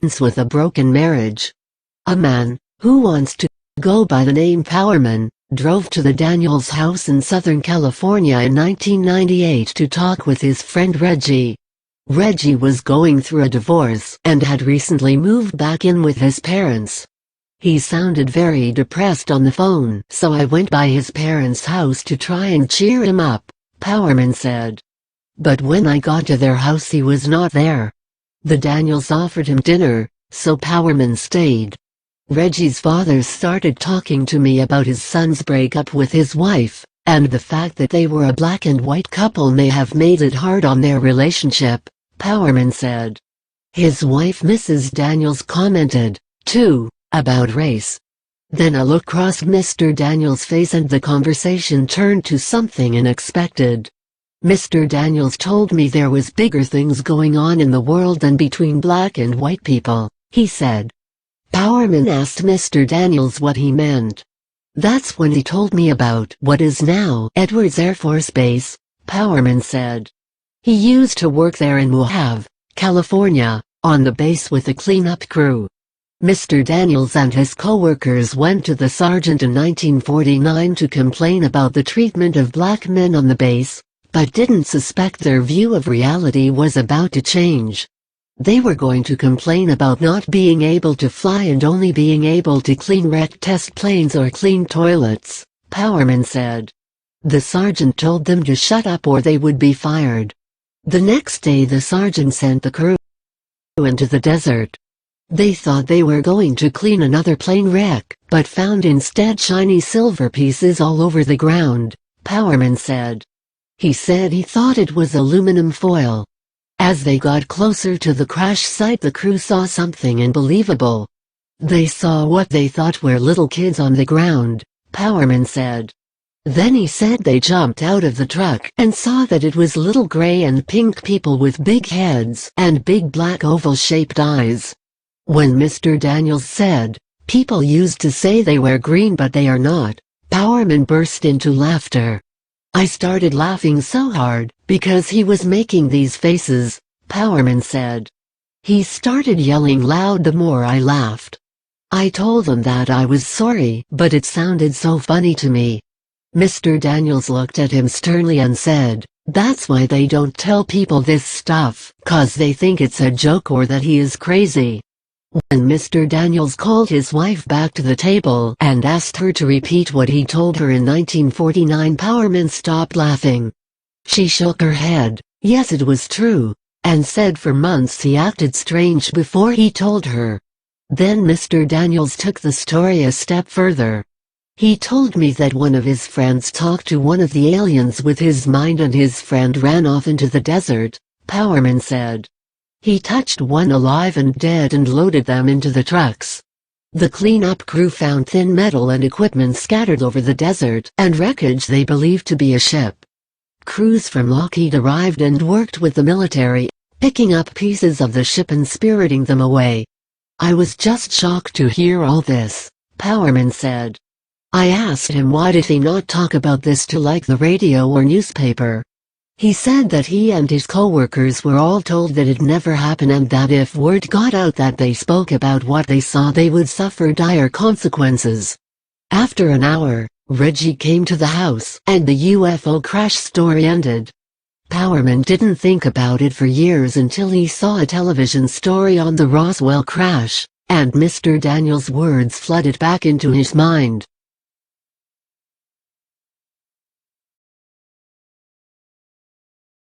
with a broken marriage. A man, who wants to go by the name Powerman, drove to the Daniels house in Southern California in 1998 to talk with his friend Reggie. Reggie was going through a divorce and had recently moved back in with his parents. He sounded very depressed on the phone, so I went by his parents' house to try and cheer him up, Powerman said. But when I got to their house he was not there. The Daniels offered him dinner, so Powerman stayed. Reggie's father started talking to me about his son's breakup with his wife, and the fact that they were a black and white couple may have made it hard on their relationship, Powerman said. His wife Mrs. Daniels commented, too, about race. Then a look crossed Mr. Daniels' face and the conversation turned to something unexpected. Mr. Daniels told me there was bigger things going on in the world than between black and white people, he said. Powerman asked Mr. Daniels what he meant. That's when he told me about what is now Edwards Air Force Base, Powerman said. He used to work there in Mojave, California, on the base with a cleanup crew. Mr. Daniels and his co-workers went to the sergeant in 1949 to complain about the treatment of black men on the base, but didn't suspect their view of reality was about to change. They were going to complain about not being able to fly and only being able to clean wrecked test planes or clean toilets, Powerman said. The sergeant told them to shut up or they would be fired. The next day the sergeant sent the crew into the desert. They thought they were going to clean another plane wreck, but found instead shiny silver pieces all over the ground, Powerman said. He said he thought it was aluminum foil. As they got closer to the crash site the crew saw something unbelievable. They saw what they thought were little kids on the ground, Powerman said. Then he said they jumped out of the truck and saw that it was little gray and pink people with big heads and big black oval-shaped eyes. When Mr. Daniels said, "People used to say they were green but they are not," Powerman burst into laughter. I started laughing so hard, because he was making these faces, Powerman said. He started yelling loud the more I laughed. I told him that I was sorry, but it sounded so funny to me. Mr. Daniels looked at him sternly and said, "That's why they don't tell people this stuff, 'cause they think it's a joke or that he is crazy." When Mr. Daniels called his wife back to the table and asked her to repeat what he told her in 1949, Powerman stopped laughing. She shook her head, yes it was true, and said for months he acted strange before he told her. Then Mr. Daniels took the story a step further. He told me that one of his friends talked to one of the aliens with his mind and his friend ran off into the desert, Powerman said. He touched one alive and dead and loaded them into the trucks. The cleanup crew found thin metal and equipment scattered over the desert and wreckage they believed to be a ship. Crews from Lockheed arrived and worked with the military, picking up pieces of the ship and spiriting them away. I was just shocked to hear all this, Powerman said. I asked him why did he not talk about this to like the radio or newspaper. He said that he and his co-workers were all told that it never happened and that if word got out that they spoke about what they saw they would suffer dire consequences. After an hour, Reggie came to the house and the UFO crash story ended. Powerman didn't think about it for years until he saw a television story on the Roswell crash, and Mr. Daniels' words flooded back into his mind.